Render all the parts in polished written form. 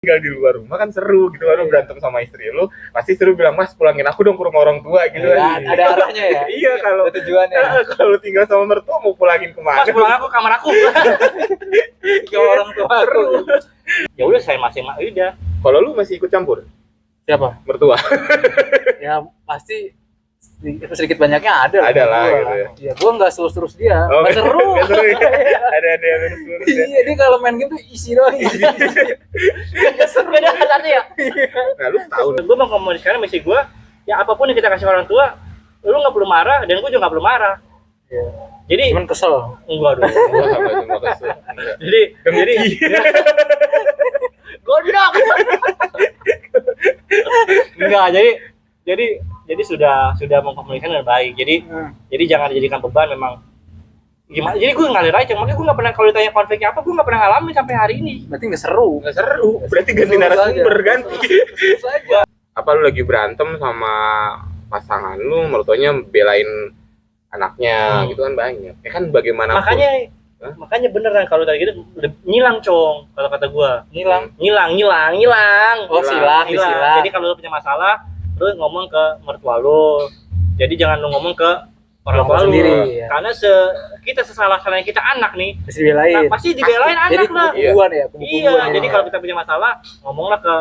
tinggal di luar rumah kan seru gitu, lu berantem sama istri lu pasti seru bilang, mas pulangin aku dong ke rumah orang tua gitu kan. Ada arahnya ya. Iya, kalau Ada tujuannya. kalau tinggal sama mertua mau pulangin kemana? Mas pulang aku kamar aku. Ke orang tua aku. Ya udah saya masih udah. Kalau lu masih ikut campur Siapa? mertua? Ya pasti sedikit banyaknya ada Lah gua. gitu ya. Iya, gua nggak terus dia. Oh, Nggak seru. nggak seru ya? Ada yang lurus-lurus ya. Iya, dia kalau main game tuh isi doang. Nggak seru beda artinya. Nah, lu tahu Gue mau ngomong sekarang misi gue, ya apapun yang kita kasih orang tua, lu nggak perlu marah dan gue juga nggak perlu marah. Iya. Jadi Cuman kesel. enggak dong. cuma kesel. Jadi gondok. Enggak, jadi sudah mengkomunikasikan dengan baik. Jadi jangan dijadikan beban memang. Gimana? Jadi gue ngalir aja, makanya gue nggak pernah kalau ditanya konfliknya apa, gue nggak pernah ngalamin sampai hari ini. Berarti nggak seru. Nggak seru. Berarti ganti narasumber, ganti. Terus aja. Apa lu lagi berantem sama pasangan lu, mertuanya belain anaknya gitu kan banyak. Ya kan bagaimanapun. Makanya beneran kalau tadi gitu nyilang cong kalau kata gua. Ngilang. Oh, silang. Jadi kalau lu punya masalah, lu ngomong ke mertua lu. Jadi jangan lu ngomong ke orang tua lu sendiri, ya. Karena kita sesalah-salahnya kita anak nih. Pasti dibelain. Nah, pasti dibelain anak Jadi lah. kubu-kubuan ya, Iya, jadi kalau kita punya masalah, ngomonglah ke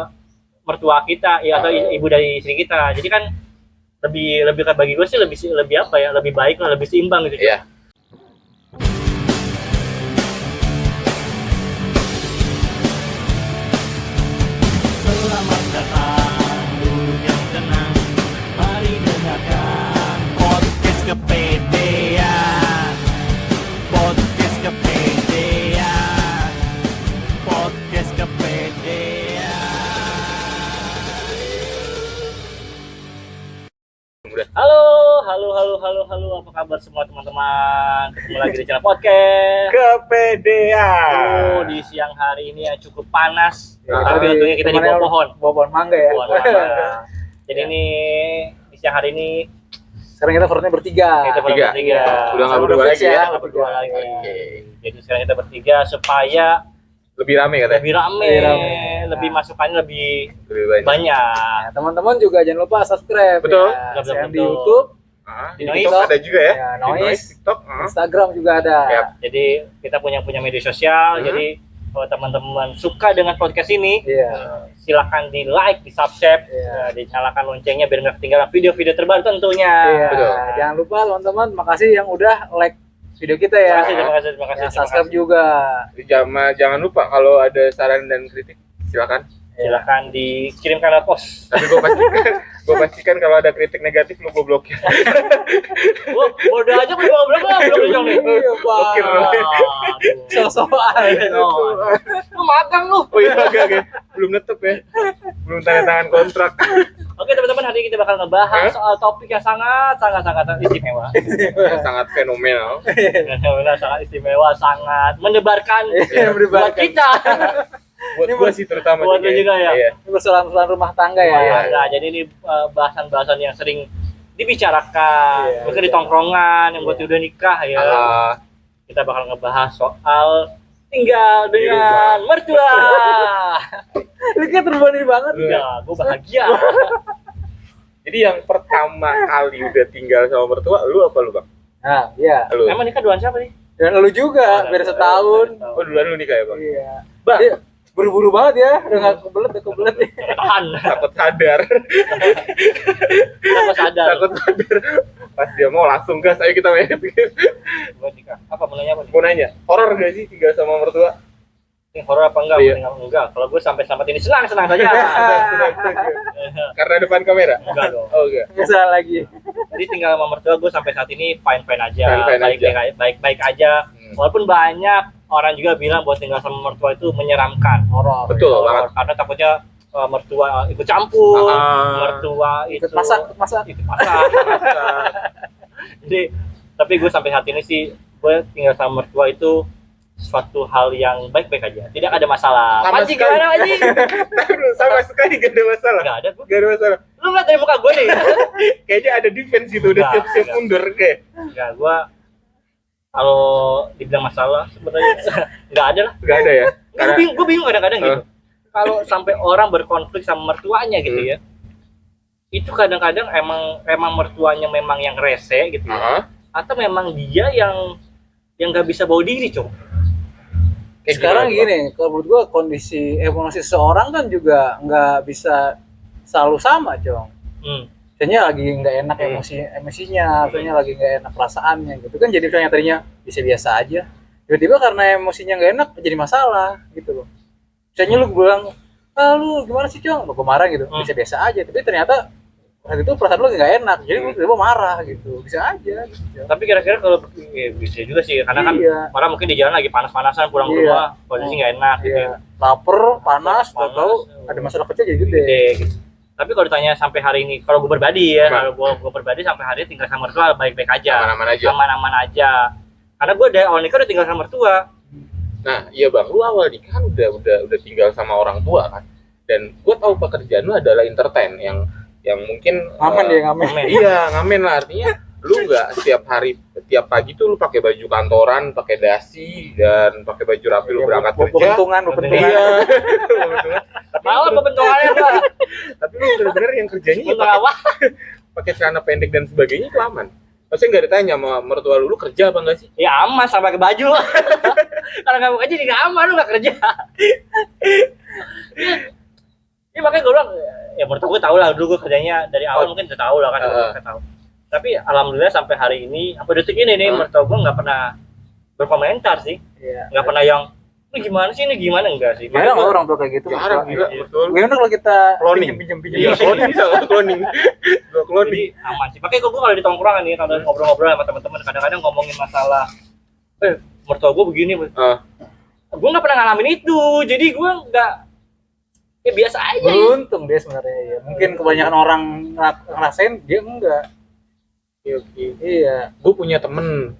mertua kita ya atau ibu dari istri kita. Jadi kan lebih bagi gue sih lebih apa ya? Lebih baik lah, lebih seimbang gitu. Iya. Selamat datang, duduk yang tenang. Mari dengarkan podcast kepedean. Podcast kepedean. Podcast kepedean. Halo, apa kabar semua teman-teman? Ketemu lagi di channel podcast. Kepedean. Di siang hari ini yang cukup panas. Tapi untungnya kita di bawah pohon. Bawah pohon mangga ya. Pohon mangga. Jadi ini di siang hari ini Sekarang kita front-nya bertiga. kita bertiga. Udah nggak Sama berdua Fix lagi ya? Nggak berdua lagi. Oke. Jadi sekarang kita bertiga supaya Lebih rame katanya. lebih rame, Lebih rame. lebih masukannya lebih Lebih banyak. banyak. Nah, teman-teman juga jangan lupa subscribe. Betul. Ya. Betul, Yang di betul. YouTube, Di Di Noise. TikTok ada juga ya? Ya, Di Noise. TikTok. Instagram juga ada. Yap. Jadi kita punya media sosial. Jadi kalau teman-teman suka dengan podcast ini, Iya. silakan di like, di subscribe, Iya. dinyalakan loncengnya biar nggak ketinggalan video-video terbaru tentunya. Iya. Betul. Jangan lupa teman-teman, makasih yang udah like video kita ya. Terima kasih. Yang subscribe juga. Jangan lupa kalau ada saran dan kritik silakan. Silakan dikirimkan lewat pos. Tapi gue pastikan kalau ada kritik negatif lu gue blokir. Wah, bodoh aja gue belum dong nih. Iya, Blokir. So-soan. Lu magang lu. Oh iya agak. Belum netep ya. Belum tanda tangan kontrak. Oke teman-teman, hari ini kita bakal ngebahas soal topik yang sangat istimewa. Sangat fenomenal. Sangat istimewa, sangat mendebarkan Iya, mendebarkan. buat kita. Buat gue sih terutama. Buat sih, lu juga ya? Iya. Ini persoalan rumah tangga ya. Iya. Nah, jadi ini bahasan-bahasan yang sering dibicarakan, Iya, mungkin di iya. tongkrongan yang buat udah nikah ya. Kita bakal ngebahas soal tinggal dengan mertua. Lu kayak terbebani banget. Ya, gue bahagia. Jadi yang pertama kali udah tinggal sama mertua, lu apa lu bang? Nah, iya. Lu? Emang nikah duluan siapa nih? Dan lu juga, biar setahun. Oh duluan lu nikah ya bang? Iya. Bang. Dia buru-buru banget ya, udah nggak kebelet nih. Tahan. Takut sadar. Kenapa sadar? Takut sadar. Pas dia mau langsung gas, ayo kita main. Buat nikah. Apa mau nanya apa nih? Mau nanya, horor gak sih tinggal sama mertua? Ini horor apa enggak? Iya. Enggak. Kalau gue sampai selamat ini senang saja. Karena depan kamera? Enggak dong. Oh enggak. Nggak salah lagi. Jadi tinggal sama mertua gue sampai saat ini fine aja, Fine-fine baik aja. Walaupun banyak orang juga bilang bahwa tinggal sama mertua itu menyeramkan, Horor. Betul Horor, banget. karena takutnya mertua ikut campur, mertua Ikut masak. ikut masak. Jadi tapi gue sampai saat ini sih gue tinggal sama mertua itu suatu hal yang baik-baik aja, tidak ada masalah. Sama Panji sekali. gimana Panji? Sama sekali gak ada masalah. Gak ada, gue. Gak ada masalah. Lu lihat dari muka gue nih. Kayaknya ada defense gitu, udah Enggak, siap-siap enggak. mundur kayak. Enggak, gue kalau dibilang masalah sebenarnya nggak ada lah. Gak ada ya? Karena Gue bingung kadang-kadang gitu. kalau sampai orang berkonflik sama mertuanya gitu ya, itu kadang-kadang emang mertuanya memang yang rese gitu ya, atau memang dia yang nggak bisa bawa diri, Cok. Sekarang gini, kalau menurut gua kondisi emosi seseorang kan juga nggak bisa selalu sama, Cong. Misalnya lagi nggak enak emosinya, misalnya lagi nggak enak perasaannya gitu kan, jadi misalnya tadinya biasa aja, tiba-tiba karena emosinya nggak enak jadi masalah gitu loh. Misalnya lu bilang, lu gimana sih Cong, lu marah gitu, biasa aja, tapi ternyata waktu itu perasaan lu nggak enak, jadi lu tiba-tiba marah gitu, bisa aja gitu. Tapi kira-kira kalau bisa juga sih, karena kan marah mungkin di jalan lagi panas-panasan, pulang ke rumah posisi nggak enak gitu, lapar, panas, atau ada masalah kecil jadi gede gitu. Tapi kalau ditanya sampai hari ini, kalau gue pribadi ya, kalau gue pribadi sampai hari ini tinggal sama mertua baik-baik aja, aman-aman aja. Karena gue dari awal nikah udah tinggal sama mertua. Nah, iya bang, lu awal nikah kan udah tinggal sama orang tua kan, dan gue tahu pekerjaan lu adalah entertain yang mungkin ngamen. Iya, ngamen lah, artinya lu nggak tiap pagi tuh lu pakai baju kantoran, pakai dasi dan pakai baju rapi lu berangkat kerja. Bebentungan. Iya. Malah kebentungannya Pak. Tapi lu bener-bener yang kerjanya ya pakai celana pendek dan sebagainya itu aman. Maksudnya nggak ditanya sama mertua lu kerja apa enggak sih? Ya aman, sama pakai baju. Kalau nggak pakai jadi nggak aman, lu nggak kerja. Ini makanya gue bilang, ya mertua gue tau lah, dulu gue kerjanya dari awal mungkin udah tau lah kan, gue tahu. Tapi alhamdulillah sampai hari ini, sampai detik ini nih, mertua gue nggak pernah berkomentar sih, nggak pernah yang ini gimana sih, enggak sih. Jarang orang tua kayak gitu. Jarang, gila, betul. Gimana kalau kita pinjam. Cloning. Jadi aman sih. Makanya gue kalau di tongkrongan nih, kalau ngobrol-ngobrol sama teman-teman, kadang-kadang ngomongin masalah, mertua gue begini, gue nggak pernah ngalamin itu, jadi gue nggak, ya biasa aja. Beruntung dia sebenarnya ya. Mungkin kebanyakan orang ngerasain, dia enggak. Iya. Gue punya temen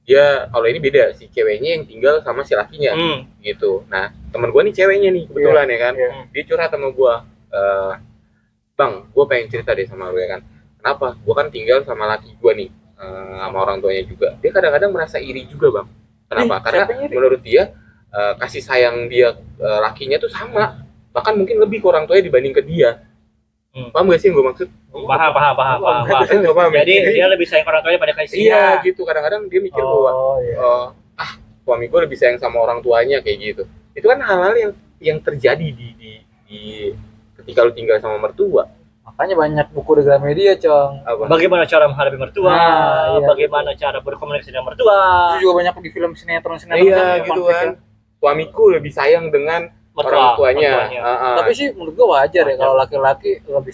dia kalau ini beda, si ceweknya yang tinggal sama si lakinya gitu. Nah temen gue nih ceweknya nih kebetulan ya kan, dia curhat sama gue, bang gue pengen cerita deh sama lu ya kan, kenapa gue kan tinggal sama laki gue nih, sama orang tuanya juga. Dia kadang-kadang merasa iri juga bang. Kenapa? Karena menurut dia kasih sayang dia lakinya tuh sama, bahkan mungkin lebih ke orang tuanya dibanding ke dia. Paham gak sih yang gue maksud? Paham. Jadi dia lebih sayang orang tuanya pada kasihnya. Iya gitu, kadang-kadang dia mikir bahwa suami gue lebih sayang sama orang tuanya kayak gitu. Itu kan hal-hal yang terjadi di ketika lu tinggal sama mertua. Makanya banyak buku di Gramedia, Cong. Bagaimana cara menghadapi mertua, bagaimana cara berkomunikasi dengan mertua. Itu juga banyak di film sinetron. Iya gitu kan. Suamiku lebih sayang dengan orang tuanya. Tapi sih menurut gue wajar ya kalau laki-laki lebih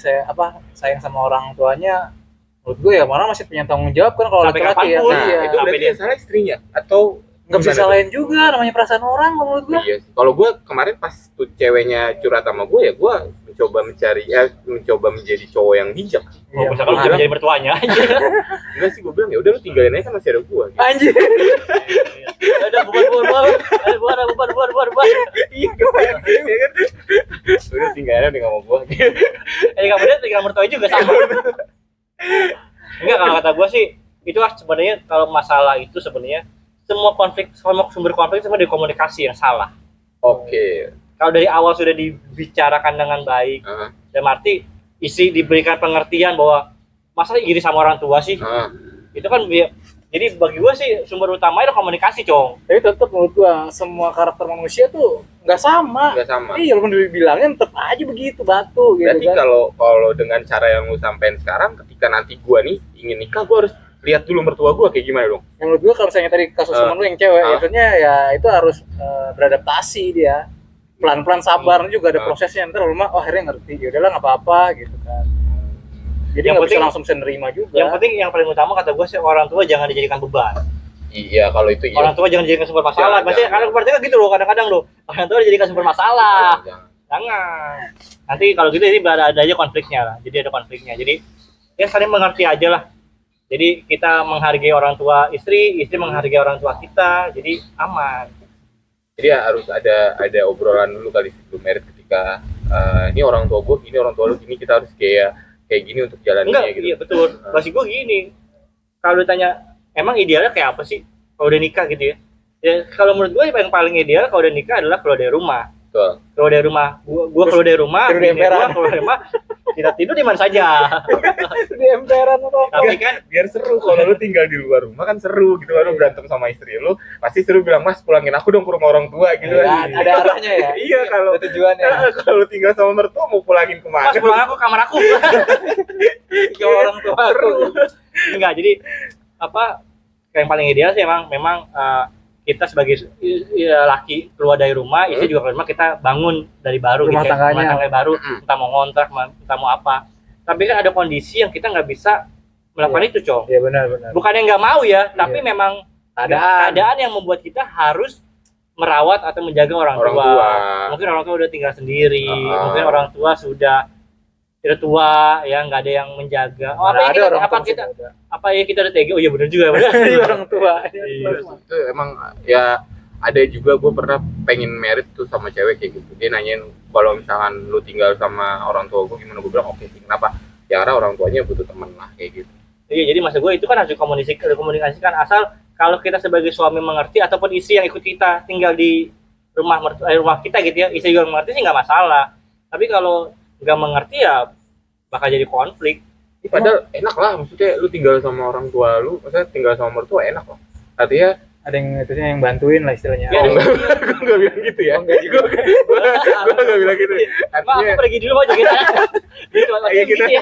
sayang sama orang tuanya. Menurut gue ya malah masih punya tanggung jawab kan kalau laki-laki ya. Nah, itu berarti yang salah istrinya atau nggak bisa salahin juga, namanya perasaan orang menurut gue. Iya. Kalau gue kemarin pas tuh ceweknya curhat sama gue ya, gue mencoba menjadi cowok yang bijak. Misalkan lu jadi mertuanya aja. Enggak sih, gue bilang ya udah lu tinggalin aja kan masih ada gue. Gitu. Anjir. Ada bubar. Iya kan. Udah tinggalin udah nggak mau gue. Kemudian tinggal mertua juga sama. Enggak, kalau kata gue sih itu sebenarnya kalau masalah itu sebenarnya semua sumber konflik semua dari komunikasi yang salah. Oke. Kalau dari awal sudah dibicarakan dengan baik, dan arti istri diberikan pengertian bahwa masa iri sama orang tua sih, itu kan jadi bagi gue sih sumber utamanya komunikasi, Cong. Tapi tetap menurut gue semua karakter manusia tuh nggak sama. Iya, walaupun dibilangnya tetap aja begitu batu. Berarti gitu kan. kalau dengan cara yang lu sampein sekarang, ketika nanti gue nih ingin nikah, gue harus lihat dulu mertua gue kayak gimana dong? Yang menurut gue kalau misalnya tadi kasus temen lu yang cewek, maksudnya ya itu harus beradaptasi dia. Pelan-pelan sabar juga ada prosesnya, ntar rumah akhirnya ngerti, ya udahlah nggak apa-apa gitu kan. Jadi nggak bisa langsung menerima juga. Yang penting yang paling utama kata gue sih orang tua jangan dijadikan beban. Iya, kalau itu orang tua jangan dijadikan sumber masalah. Maksudnya karena berarti gitu loh kadang-kadang loh, orang tua dijadikan sumber masalah. Jangan. Nanti kalau gitu ini ada aja konfliknya lah. Jadi ada konfliknya. Jadi ya saling mengerti aja lah. Jadi kita menghargai orang tua istri menghargai orang tua kita, jadi aman. Jadi ya harus ada obrolan dulu kali sebelum merit ketika ini orang tua gue gini, orang tua lu gini, kita harus kayak gini untuk jalannya gitu. Iya betul. Masih gue gini. Kalau ditanya emang idealnya kayak apa sih kalau udah nikah gitu ya? Ya kalau menurut gue yang paling ideal kalau udah nikah adalah keluar dari rumah. Betul. Keluar dari rumah, gua keluar dari rumah, tidur di bini gua emperan. keluar dari rumah, kita tidur di mana saja. Di emperan atau apa? Tapi kan Biar seru kalau lu tinggal di luar rumah kan seru gitu kan, lu berantem sama istri lu pasti seru bilang, "Mas, pulangin aku dong ke rumah orang tua," gitu Ya, kan. ada arahnya ya. Iya, kalau Ada tujuannya. kalau lu tinggal sama mertua mau pulangin kemana? Mas pulang aku kamar aku. Ke orang tua aku. Enggak, jadi apa yang paling ideal sih memang kita sebagai laki keluar dari rumah, istri juga keluar rumah, kita bangun dari baru Rumah gitu ya, tangganya. rumah tangga baru, entah mau ngontrak, entah mau apa. Tapi kan ada kondisi yang kita nggak bisa melakukan itu, Cong. Iya benar. Bukan yang nggak mau ya, tapi memang keadaan yang membuat kita harus merawat atau menjaga orang tua. Mungkin orang tua udah tinggal sendiri, mungkin orang tua sudah tua ya, nggak ada yang menjaga. Apa ya kita udah tega? Oh iya benar juga, benar. Orang tua. Itu emang ya ada juga, gue pernah pengen merit tuh sama cewek kayak gitu. Dia nanyain kalau misalkan lu tinggal sama orang tua gue gimana, gue bilang oke sih. Kenapa? Ya karena orang tuanya butuh teman lah kayak gitu. Iya, jadi maksud gue itu kan harus dikomunikasikan, asal kalau kita sebagai suami mengerti ataupun istri yang ikut kita tinggal di rumah kita gitu ya, istri juga mengerti sih nggak masalah. Tapi kalau nggak mengerti ya bakal jadi konflik. Padahal enak lah, maksudnya lu tinggal sama orang tua lu, maksudnya tinggal sama mertua enak lah. Artinya Ada yang bantuin lah istilahnya. Ya, gue nggak bilang gitu ya. Enggak juga. Gue nggak bilang gitu. Pak, aku Artinya pergi dulu mau jagain anak. Gitu, Iya, kita- gitu ya.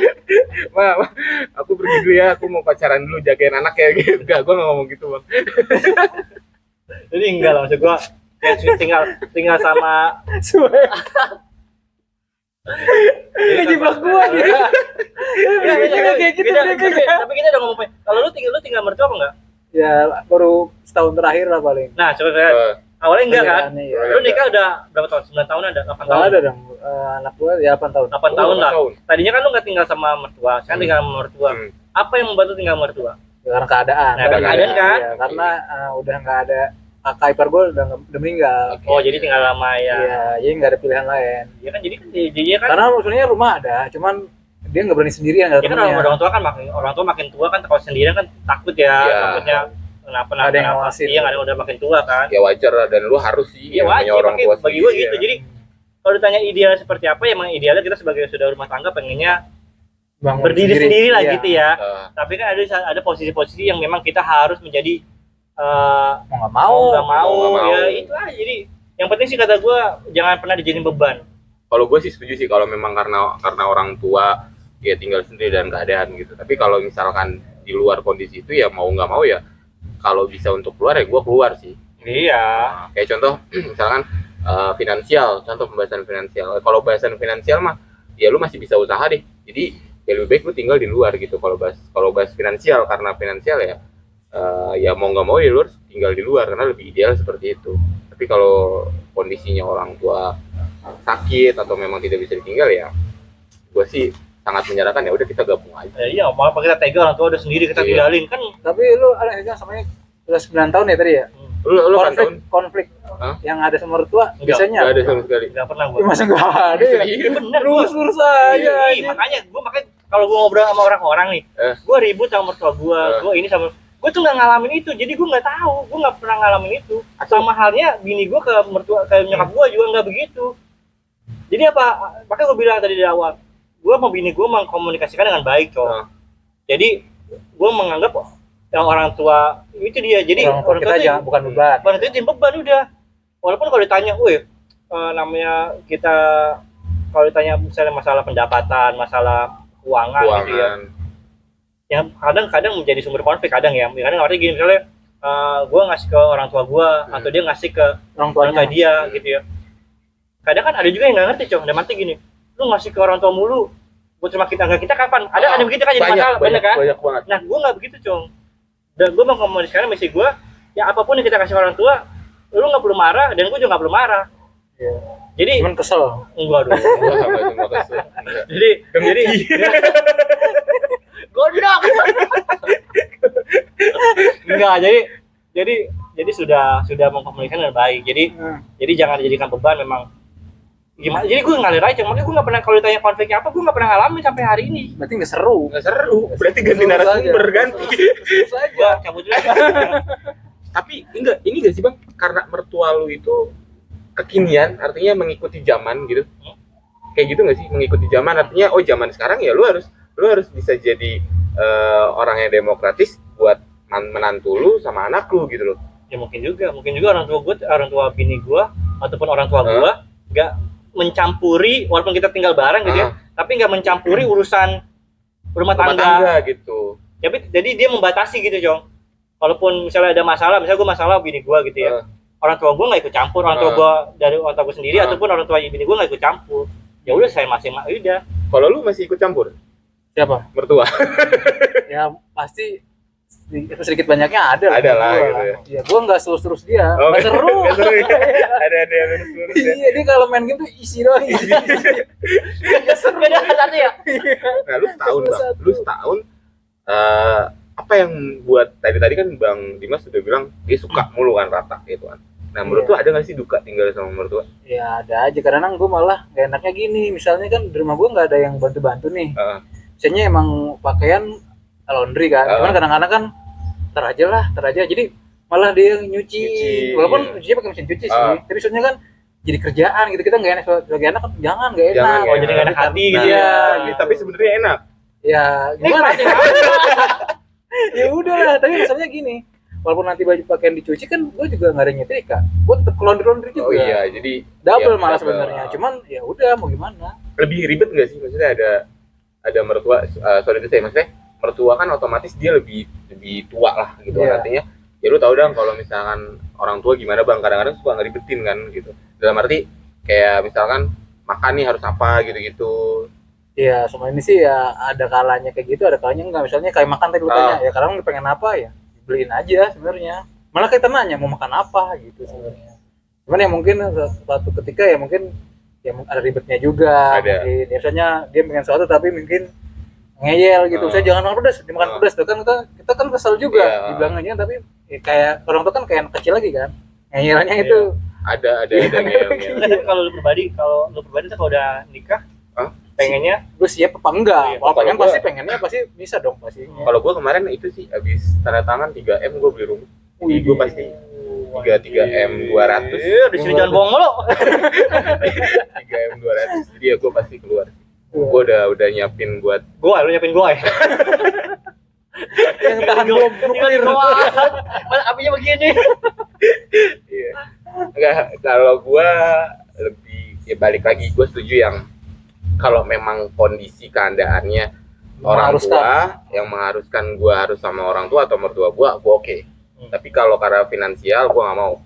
Ma, aku pergi dulu ya, aku mau pacaran dulu, jagain anak ya gitu. Enggak, gue nggak ngomong gitu bang. Jadi enggak lah, maksud gue ya, tinggal sama Ngejebak gua gitu. Kayak gitu dia mikir. tapi kita udah ngomong kalau lu tinggal mertua apa enggak? Ya baru setahun terakhir lah paling. Nah, coba saya awalnya enggak kan? Iya. Lu nikah udah berapa tahun? 9 tahun ada? 8 Nggak tahun? ada dong. Anak gua ya 8 tahun. 8 tahun lah. 8 tahun. Tadinya kan lu enggak tinggal sama mertua, sekarang tinggal sama mertua. Apa yang membantu tinggal sama mertua? Ya, karena keadaan. Nah, keadaan kan? Iya, karena udah nggak ada kakak ipar gua udah meninggal. Oh, jadi tinggal lama ya. Iya, jadi nggak ada pilihan lain. Iya kan, jadi kan Karena maksudnya rumah ada, cuman dia nggak berani sendirian, nggak ada ya kan temennya. orang tua makin tua kan, kalau sendirian kan takut ya, Iya. takutnya kenapa Ada yang ngawasin. iya, ada yang udah makin tua kan. Ya wajar lah, dan lu harus sih Iya namanya wajib, orang tua bagi gue sendiri, gitu. ya. Jadi kalau ditanya ideal seperti apa, ya emang idealnya kita sebagai saudara rumah tangga pengennya Bangun berdiri sendiri lah Iya. gitu ya. Nah, Tapi kan ada posisi-posisi yang memang kita harus menjadi Mau nggak mau. nggak mau, Mau nggak mau. ya itu aja. Jadi yang penting sih kata gue jangan pernah dijadiin beban. kalau gue sih setuju sih kalau memang karena orang tua ya tinggal sendiri dan keadaan gitu. Tapi kalau misalkan di luar kondisi itu ya mau nggak mau ya, kalau bisa untuk keluar ya gue keluar sih. Iya. Nah, kayak contoh misalkan finansial, contoh pembahasan finansial. Kalau bahasan finansial mah ya lu masih bisa usaha deh. Jadi ya lebih baik lu tinggal di luar gitu kalau bahas finansial, karena finansial ya ya mau nggak mau ya lu harus tinggal di luar karena lebih ideal seperti itu. Tapi kalau kondisinya orang tua sakit atau memang tidak bisa ditinggal ya gue sih sangat menyarankan ya udah kita gabung aja. Iya, mau apa kita tega, orang tua udah sendiri kita Iya. tinggalin kan. Tapi lu ada yang samanya udah 9 tahun ya tadi ya? Lu kan tahun konflik Hah? yang ada sama mertua Enggak, biasanya nggak ada sama sekali. Enggak pernah Ya, gue. masa nggak ada ya? Iya, Bener Lurus aja. Iya, makanya kalau gue ngobrol sama orang-orang nih, gue ribut sama mertua gue ini sama gue tuh nggak ngalamin itu, jadi gue nggak tahu, gue nggak pernah ngalamin itu. Sama halnya bini gue ke nyokap gue juga nggak begitu. Jadi apa? Makanya gue bilang tadi di awal, gue mau bini gue mengkomunikasikan dengan baik, coy. Jadi gue menganggap yang orang tua itu dia. Jadi Orang tua kita tuh jangan bukan beban. bukan itu jadi beban udah. Walaupun kalau ditanya, namanya kita kalau ditanya misalnya masalah pendapatan, masalah keuangan gitu ya, yang kadang-kadang menjadi sumber konflik kadang ya. Kadang artinya gini, misalnya gue ngasih ke orang tua gue atau dia ngasih ke Orang orang tuanya tua dia gitu ya. Kadang kan ada juga yang nggak ngerti, Cong. Ada mati gini, lu ngasih ke orang tua mulu buat cuma kita nggak kita kapan? Ada begitu kan, jadi masalah, bener kan? Banyak banget. Nah, gue nggak begitu, Cong. Dan gue mau komunikasikan misi gue, ya apapun yang kita kasih orang tua, lu nggak perlu marah dan gue juga nggak perlu marah. Iya. Jadi cuman kesel. enggak dong. Wah, cuma kesel. jadi gondok. Enggak, jadi sudah mengkomunikasikan dengan baik. Jadi jangan dijadikan beban memang. Gimana? Jadi gue ngalir aja, makanya gue nggak pernah, kalau ditanya konfliknya apa, gue nggak pernah ngalamin sampai hari ini. Berarti nggak seru. Nggak seru. Berarti ganti Lurus narasumber, aja. ganti. Terus aja. Gue cabut dulu. Tapi ini gak sih bang, karena mertua lu itu kekinian, artinya mengikuti zaman gitu. Kayak gitu nggak sih, mengikuti zaman artinya zaman sekarang ya lu harus bisa jadi orang yang demokratis buat menantu lu sama anak lu gitu loh. Ya mungkin juga orang tua bini gue ataupun orang tua gue nggak mencampuri, walaupun kita tinggal bareng gitu ya, tapi nggak mencampuri urusan rumah tangga gitu. Jadi dia membatasi gitu, Jong. Walaupun misalnya ada masalah, misalnya gue masalah bini gue gitu ya, orang tua gue nggak ikut campur, orang tua gue dari orang tua gue sendiri ataupun orang tua bini gue nggak ikut campur. Ya udah, saya masing-masing udah. Kalau lu masih ikut campur? Siapa? Mertua. Ya pasti sedikit banyaknya ada lah gitu ya. Ya gua nggak terus dia, nggak seru. Nggak seru ya. Ada yang terus. Iya, dia kalau main game tuh isi doang. Nggak seru. Beda satu ya. Nah, lu setahun apa yang buat tadi kan Bang Dimas sudah bilang dia suka mulu kan rata gitu kan. Nah, menurut lu ada nggak sih duka tinggal sama mertua? Ya ada aja, kadang gue malah gak enaknya gini, misalnya kan di rumah gue nggak ada yang bantu-bantu nih. Misalnya emang pakaian laundry kan, cuman kadang-kadang kan tar aja, jadi malah dia nyuci. Walaupun nyucinya pakai mesin cuci sih, tapi soalnya kan jadi kerjaan gitu, kita nggak enak. Sebagai anak kan jangan nggak enak. Oh, jadi nggak enak hati gitu ya. Gitu. Tapi sebenarnya enak. Ya gimana? Ya udahlah, tapi masalahnya gini, walaupun nanti baju pakaian dicuci kan gue juga nggak ada nyetrika, gue tetap laundry juga. Oh iya, jadi double malah sebenarnya. Cuman ya udah, mau gimana? Lebih ribet nggak sih, maksudnya ada mertua, sorry itu saya maksudnya mertua kan otomatis dia lebih tua lah gitu. Artinya ya lu tau dong kalau misalkan orang tua gimana Bang, kadang-kadang suka ngeribetin kan gitu, dalam arti kayak misalkan makan nih harus apa gitu. Iya, semua ini sih ya ada kalanya kayak gitu, ada kalanya enggak. Misalnya kayak makan tadi lu tanya, ya kadang lu pengen apa ya beliin aja sebenarnya, malah kita nanya mau makan apa gitu sebenarnya. Cuman ya mungkin suatu ketika ya mungkin ada ribetnya juga. Mungkin biasanya dia pengen sesuatu tapi mungkin ngeyel gitu. Saya jangan makan pedas, dimakan pedas tuh kan kita kan kesel juga dibilangnya, tapi kayak orang tua kan kayak anak kecil lagi kan. Ngeyelnya itu ada ngeyelnya. Kalau lu pribadi tuh kalau udah nikah pengennya gue siap apa enggak? Kalau pengen pasti pengennya pasti bisa dong pastinya. Kalau gue kemarin itu sih habis tanda tangan 3M gue beli rumah. Gue pasti 3M 200. Di sini jangan bohong lo. 3M 200. Jadi ya gue pasti keluar. Gue udah nyiapin buat lu nyiapin gue ya. Yang tahan bom nuklir. Apinya begini. Iya. Enggak, kalau gue lebih ya balik lagi, gue setuju yang kalau memang kondisi keadaannya orang tua yang mengharuskan gue harus sama orang tua atau mertua gue oke. Tapi kalau karena finansial gue nggak mau.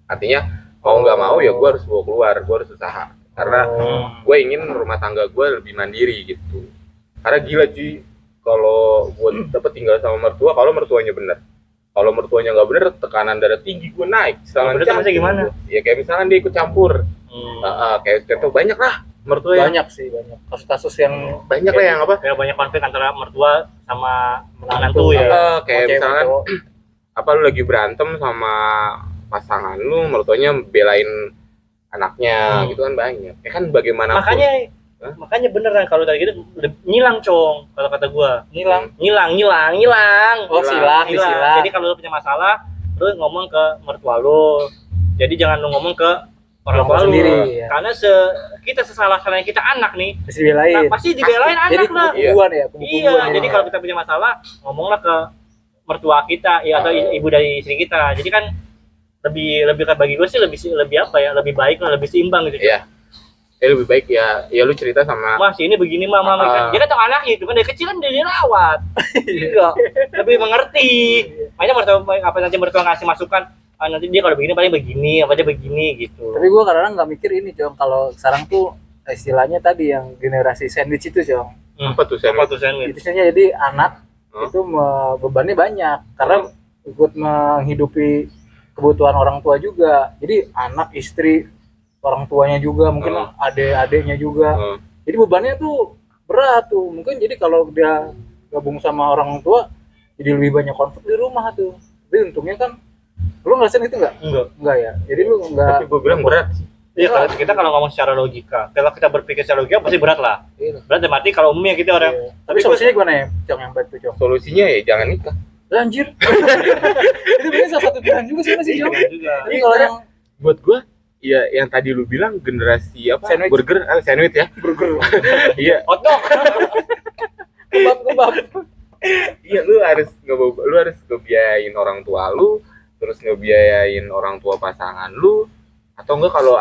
Artinya mau nggak mau ya gue harus bawa keluar, gue harus usaha. Karena gue ingin rumah tangga gue lebih mandiri gitu. Karena gila cuy, kalau gue dapet tinggal sama mertua, kalau mertuanya bener. Kalau mertuanya nggak bener, tekanan darah tinggi gue naik. Sekarang gimana? Ya kayak misalkan dia ikut campur. Kayak itu banyak lah. Mertua banyak kasus-kasus yang banyak lah yang apa? Kayak banyak konflik antara mertua sama menantu ya. Kayak misalkan apa lu lagi berantem sama pasangan lu, mertuanya belain anaknya gitu kan banyak. Ya kan bagaimana makanya beneran kalau tadi gitu ngilang Cong, kalau kata gua. Ngilang. Oh, silang. Jadi kalau lu punya masalah, lu ngomong ke mertua lu. Jadi jangan lu ngomong ke orang tua sendiri ya. Karena kita sesalah-salahnya kita anak nih pasti dibelain anak lah. Iya, jadi kalau kita punya masalah ngomonglah ke mertua kita ya atau ibu dari istri kita. Jadi kan lebih bagi gue sih lebih apa ya, lebih baik lah, lebih seimbang gitu. Iya. Lebih baik ya lu cerita sama Mas ini begini mama kan. Dia kan tahu anaknya itu kan dari kecil kan dia dirawat. Iya. Lebih mengerti. Makanya mertua ngasih masukan, nanti dia kalau begini paling begini, apa dia begini gitu. Tapi gue kadang-kadang nggak mikir ini Cong, kalau sekarang tuh istilahnya tadi yang generasi sandwich itu Cong. Apa tuh sandwich? Intinya jadi anak itu bebannya banyak karena ikut menghidupi kebutuhan orang tua juga. Jadi anak, istri, orang tuanya juga, mungkin adik-adiknya juga. Jadi bebannya tuh berat tuh. Mungkin jadi kalau dia gabung sama orang tua jadi lebih banyak konflik di rumah tuh. Tapi untungnya kan lu ngerasain itu enggak ya, jadi lu enggak. Tapi gue bilang berat sih. Iya, kita kalau ngomong secara logika, kalau kita berpikir secara logika pasti berat lah. Berat mati kalau umumnya kita orang. Tapi solusinya gimana ya Cong, yang baik tuh Cong? Solusinya ya jangan nikah. Anjir. Itu bener salah satu pilihan juga sih Cong. Juga. Jadi kalau yang buat gue Iya, yang tadi lu bilang generasi apa? Sandwich. Burger, sandwich ya? Burger. Iya, Hotdog. Kebab. iya lu harus ngebiayain orang tua lu, terus ngebiayain orang tua pasangan lu, atau enggak kalau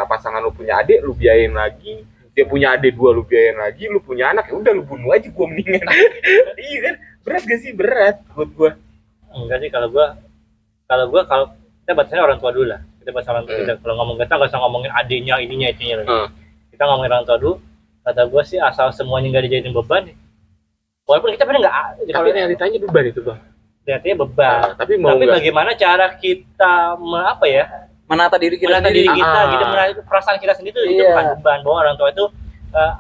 pasangan lu punya adik, lu biayain lagi. Dia punya adik 2, lu biayain lagi. Lu punya anak, ya udah lu bunuh aja gua mendingan. Iya kan? Berat gak sih? Berat buat gua. Enggak sih, kalau kita batasnya orang tua dulu lah. Kita bahas orang tua. Kita kalau ngomong kita nggak usah ngomongin adiknya, ininya, itunya lagi. Kita ngomongin orang tua dulu. Kata gue sih asal semuanya nggak dijadiin beban. Walaupun kita benar nggak. Tapi realitanya beban itu bang. Realitanya beban. Tapi bagaimana cara kita Menata diri kita gitu, menata perasaan kita sendiri itu bukan beban. Bahwa orang tua itu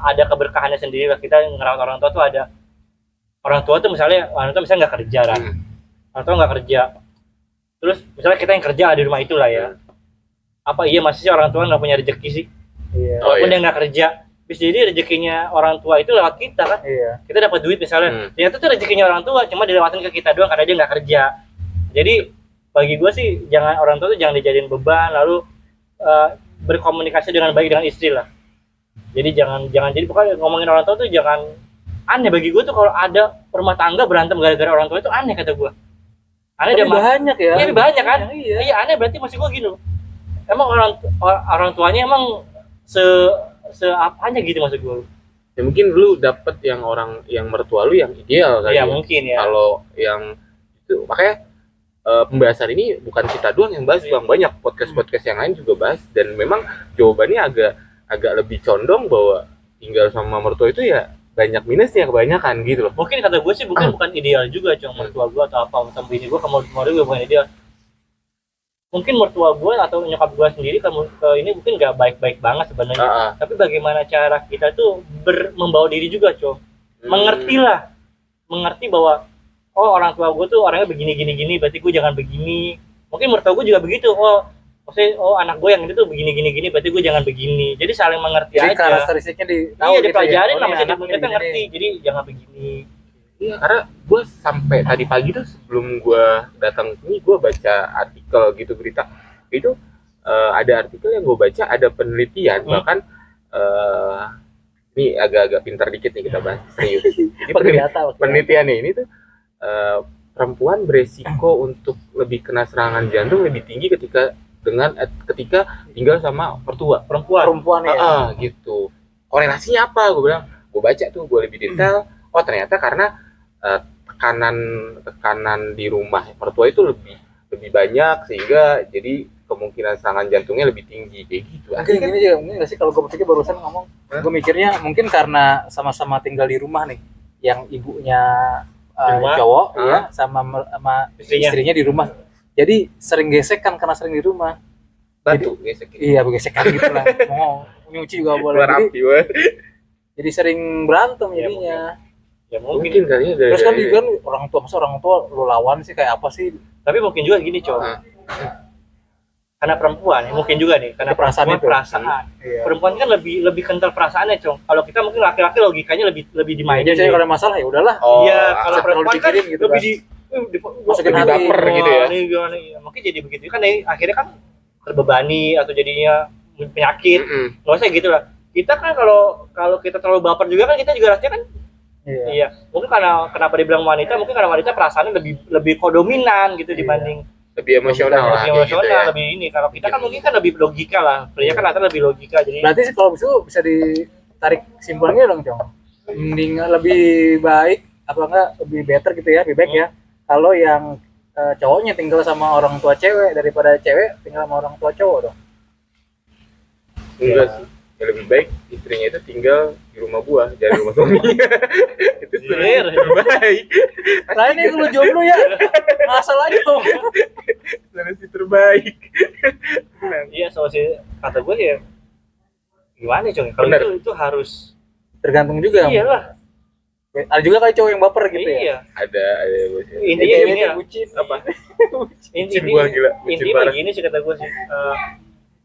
ada keberkahannya sendiri. Kita ngerawat orang tua tuh ada. Orang tua tuh misalnya nggak kerja lah. Orang tua nggak kerja. Terus misalnya kita yang kerja ada di rumah itulah ya. Apa iya masih sih orang tua nggak punya rezeki sih? Iya. Walaupun dia nggak kerja, bisa jadi rezekinya orang tua itu lewat kita kan? Iya. Kita dapat duit misalnya, ternyata tuh rezekinya orang tua, cuma dilewatin ke kita doang karena dia nggak kerja. Jadi bagi gue sih orang tua tuh jangan dijadiin beban, lalu berkomunikasi dengan baik dengan istri lah. Jadi jangan jadi pokoknya ngomongin orang tua tuh jangan aneh. Bagi gue tuh kalau ada rumah tangga berantem gara-gara orang tua itu aneh kata gue. Aneh dia banyak ya. Iya banyak kan? Iya aneh berarti masih gue gini. Emang orang tuanya emang apanya gitu maksud gue. Ya mungkin lu dapet yang mertua lu yang ideal kali. Iya mungkin ya. Kalau yang itu makanya pembahasan ini bukan kita doang yang bahas bang, banyak podcast yang lain juga bahas dan memang jawabannya agak lebih condong bahwa tinggal sama mertua itu ya banyak minusnya kebanyakan gitu loh. Mungkin kata gue sih bukan ideal juga cuma mertua gue atau apa atau bini gue kamu gue bukan ideal. Mungkin mertua gue atau nyokap gue sendiri ini mungkin nggak baik-baik banget sebenarnya. Tapi bagaimana cara kita tuh membawa diri juga mengerti bahwa orang tua gue tuh orangnya begini berarti gue jangan begini. Mungkin mertua gue juga begitu. Anak gue yang itu tuh begini berarti gue jangan begini. Jadi saling mengerti jadi aja. Karakteristiknya dipelajarin lah masih kita ngerti. Jadi jangan begini. Iya, karena gue sampai tadi pagi tuh sebelum gue datang sini gue baca artikel gitu berita itu ada artikel yang gue baca ada penelitian bahkan ini agak pintar dikit nih kita bahas serius. Penelitiannya ini tuh perempuan beresiko untuk lebih kena serangan jantung lebih tinggi ketika tinggal sama perempuan ya. Gitu. Korelasinya apa? Gue bilang, gue baca tuh, gue lebih detail. Oh ternyata karena tekanan di rumah mertua itu lebih banyak sehingga jadi kemungkinan serangan jantungnya lebih tinggi kayak gitu. Mungkin gini juga, mungkin nggak sih kalau gue pikir barusan ngomong, gue mikirnya mungkin karena sama-sama tinggal di rumah nih, yang ibunya cowok ya sama istrinya di rumah. Jadi sering gesekan karena sering di rumah. Batu gesek. Iya, gesekan gitu lah. Mau nyuci juga boleh. Jadi sering berantem jadinya. Ya mungkin kali ya. Terus kan juga orang tua lu lawan sih kayak apa sih? Tapi mungkin juga gini, cowok. Karena perempuan ya, mungkin juga nih, karena perasaan. Iya. Perempuan kan lebih kental perasaannya, Cong. Kalau kita mungkin laki-laki logikanya lebih dimainin. Jadi kalau ada masalah ya udahlah. Iya, kalau perempuan kan gitu lebih masukin hati gitu ya. Mungkin jadi begitu kan akhirnya kan terbebani atau jadinya penyakit. Nggak usah gitu lah. Kita kan kalau kita terlalu baper juga kan kita juga rasanya kan iya. Mungkin karena kenapa dibilang wanita, mungkin karena wanita perasaannya lebih dominan gitu dibanding lebih emosional lah. Lebih ini. Kalau kita kan mungkin kan lebih logika lah. Pria kan rata lebih logika. Jadi berarti sih kalau itu bisa ditarik simpulannya dong, Cong. Mending lebih baik apa enggak lebih better gitu ya, lebih baik ya. Kalau yang cowoknya tinggal sama orang tua cewek daripada cewek tinggal sama orang tua cowok dong. Enggak sih. Ya lebih baik istrinya itu tinggal di rumah gua, jangan di rumah suaminya. Itu terbaik. Lah ini lu jomblo ya. Masalahnya dong. Solusi terbaik. Iya, solusi kata gue ya gimana, Cong? Kalau itu harus tergantung juga. Iyalah. Ada juga kayak cowok yang baper gitu ya. Ada intinya gini ya. Bucin. Apa? Intinya begini sih kata gue sih.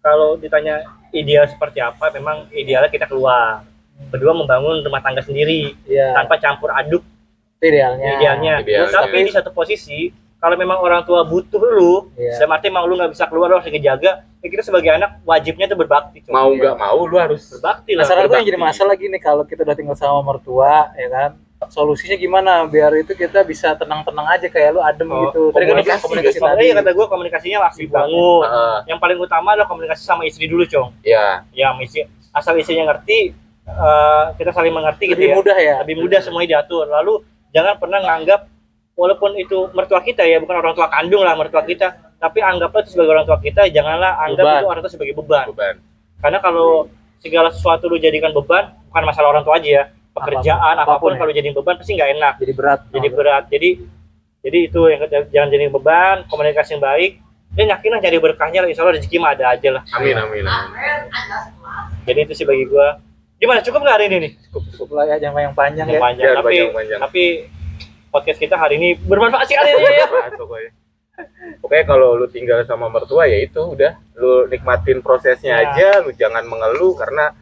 Kalau ditanya ideal seperti apa, memang idealnya kita keluar berdua membangun rumah tangga sendiri tanpa campur aduk. Idealnya. Tapi di satu posisi kalau memang orang tua butuh lu, Iya. dalam arti emang lu nggak bisa keluar, lu harus ngejaga. Ya kita sebagai anak wajibnya tuh berbakti. Cok. Mau nggak mau lu harus berbakti lah. Masalah itu yang berbakti. jadi masalah gini, kalau kita udah tinggal sama mertua, ya kan, solusinya gimana biar itu kita bisa tenang-tenang aja kayak lu adem gitu. Tadi kan lu bilang komunikasi tadi. Iya kata gue komunikasinya harus dibangun. Yang paling utama adalah komunikasi sama istri dulu, Cong. Iya. Ya, istri, asal istrinya ngerti, kita saling mengerti gitu Lebih ya. mudah ya. Lebih mudah semuanya diatur. Lalu jangan pernah nganggap walaupun itu mertua kita ya, bukan orang tua kandung lah mertua kita, tapi anggaplah itu sebagai orang tua kita, janganlah anggap Beban. itu orang tua sebagai beban. Beban. Karena kalau segala sesuatu lu jadikan beban, bukan masalah orang tua aja ya, pekerjaan apapun Apapun ya. kalau jadiin beban pasti nggak enak, Jadi berat. jadi berat. Jadi itu yang jangan jadi beban, komunikasi yang baik, dan yakinlah cari berkahnya, insya Allah rezeki mah ada aja lah. Amin amin. Jadi itu sih bagi gua. Gimana, cukup nggak hari ini nih? Cukup lah ya, jangan yang panjang ya. Panjang, Ya, tapi panjang. tapi podcast kita hari ini bermanfaat sekali ya. Pokoknya kalau lu tinggal sama mertua ya itu udah lu nikmatin prosesnya Ya. aja, lu jangan mengeluh karena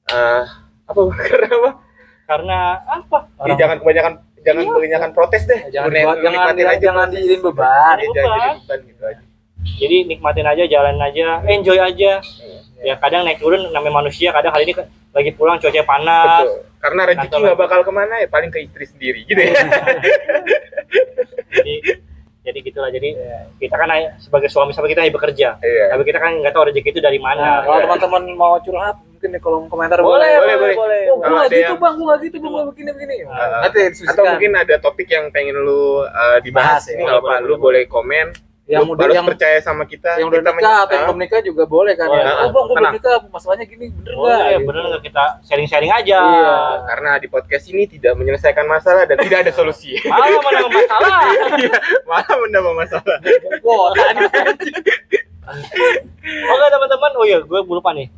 karena apa? Karena apa? Ya, jangan kebanyakan protes deh. Jangan Lu nikmatin aja jangan proses. dijadiin beban. Iya, jangan jadi beban gitu aja. Jadi nikmatin aja, jalanin aja, enjoy aja. Ya kadang naik turun namanya manusia, kadang hari ini lagi pulang cuaca panas. Betul. Karena rezeki Kantor. nggak bakal kemana ya, paling ke istri sendiri gitu ya. Jadi gitulah. Jadi kita kan sebagai suami sama kita bekerja. Iya. Tapi kita kan nggak tahu rezeki itu dari Nah, mana. kalau teman-teman mau curhat mungkin di kolom komentar Boleh. Oh, Kalau gua ada nggak gitu yang- bang, gua nggak gitu, gua begini. Nanti Atau diskusikan. mungkin ada topik yang pengen lu dibahas, Bahas, ya. ini nggak apa, lu boleh komen. yang Lu udah harus yang percaya sama kita. yang udah kita nikah atau yang belum nikah juga boleh kan Boleh. ya. Oh bang, gua belum Tenang. nikah, masalahnya gini, bener nggak? Boleh, Gitu. bener nggak kita sharing-sharing aja. Iya. Karena di podcast ini tidak menyelesaikan masalah dan tidak ada solusi. Malah menanggung masalah. Malah menambah masalah. Wah, tadi Oke teman-teman, oh iya gue lupa nih.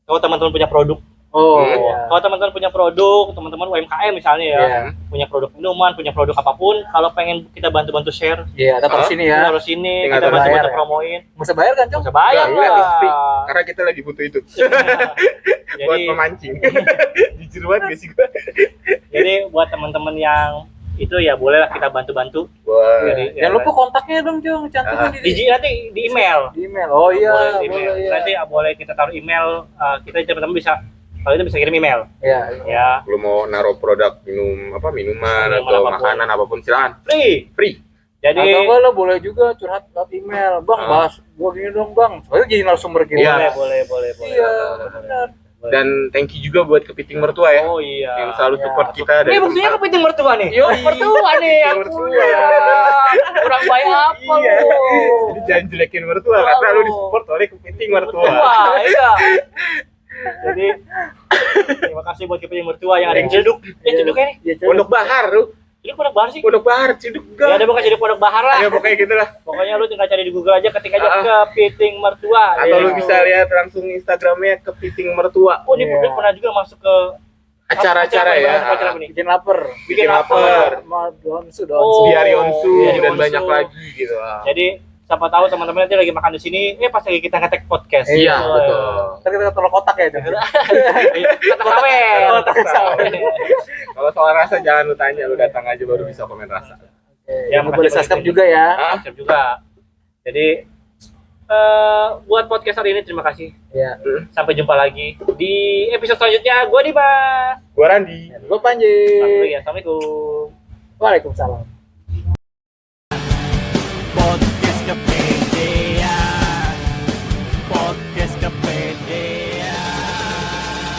Kalau teman-teman punya produk, iya. kalau teman-teman punya produk, teman-teman UMKM misalnya ya, Iya. punya produk minuman, punya produk apapun, kalau pengen kita bantu-bantu share, Iya, tetap sini ya. harus sini, Tinggal kita bayar bantu-bantu ya. promoin. Masa bayar kan, Cong? Bisa bayar Enggak, lah. free. Karena kita lagi butuh itu. Buat Jadi, memancing. Jujur banget gak sih gue? jadi buat teman-teman yang itu ya bolehlah kita bantu-bantu. Wah. Jadi, Jangan lupa kontaknya dong, Cong, cantumin nanti di email. di email. Oh iya, Boleh di email. boleh ya. Nanti boleh kita taruh email, kita teman-teman bisa, kalau itu bisa kirim email. Iya. Ya, Lu mau naruh produk minuman Minuman atau apapun. makanan apapun silakan. free. Jadi Atau enggak lo boleh juga curhat lewat email. Bang, bahas gua gini dong, Bang. Soalnya jadi narasumber kita. Iya. boleh. Iya, benar. Dan thank you juga buat kepiting mertua ya. Oh iya. Yang selalu Ya. support kita Ini buktinya kepiting mertua nih. Mertua nih aku. Mertua. Ya. Kurang baik apa Iya. lu? Jadi jangan jelekin mertua karena lu disupport oleh kepiting mertua. Wah, iya. Jadi terima kasih buat kepiting mertua yang ada yang Ciledug. Ciledugnya nih. Iya, Pondok Bahar lu. Ini Pondok Bahar sih. Pondok Bahar Ciduk Ya ada enggak? bukan jadi Pondok Bahar lah. Ya pokoknya gitu lah. Pokoknya lu tinggal cari di Google aja, ketik aja kepiting mertua. Atau lu Ya. bisa lihat langsung Instagramnya kepiting mertua. Oh, ini Iya. pernah juga masuk ke Acara-acara ya. Acara apa nih? Bikin lapar. Bikin lapar. Donsu. Oh. Biari Onsu Biari dan Onsu. banyak lagi gitu. Jadi siapa tahu teman-teman nanti lagi makan di sini, pas lagi kita ngetek podcast. Iya, Oh, betul. Ntar kita taruh kotak ya, Cong. Kata sawer. Kalau soal rasa jangan lu tanya, lu datang aja baru bisa komen rasa. Ya, Jangan lupa di subscribe juga ya. Subscribe juga. Jadi buat podcast hari ini terima kasih. Iya. Sampai jumpa lagi di episode selanjutnya. Gua Dimas. Gua Randi. Gua Panji. Assalamualaikum. Waalaikumsalam.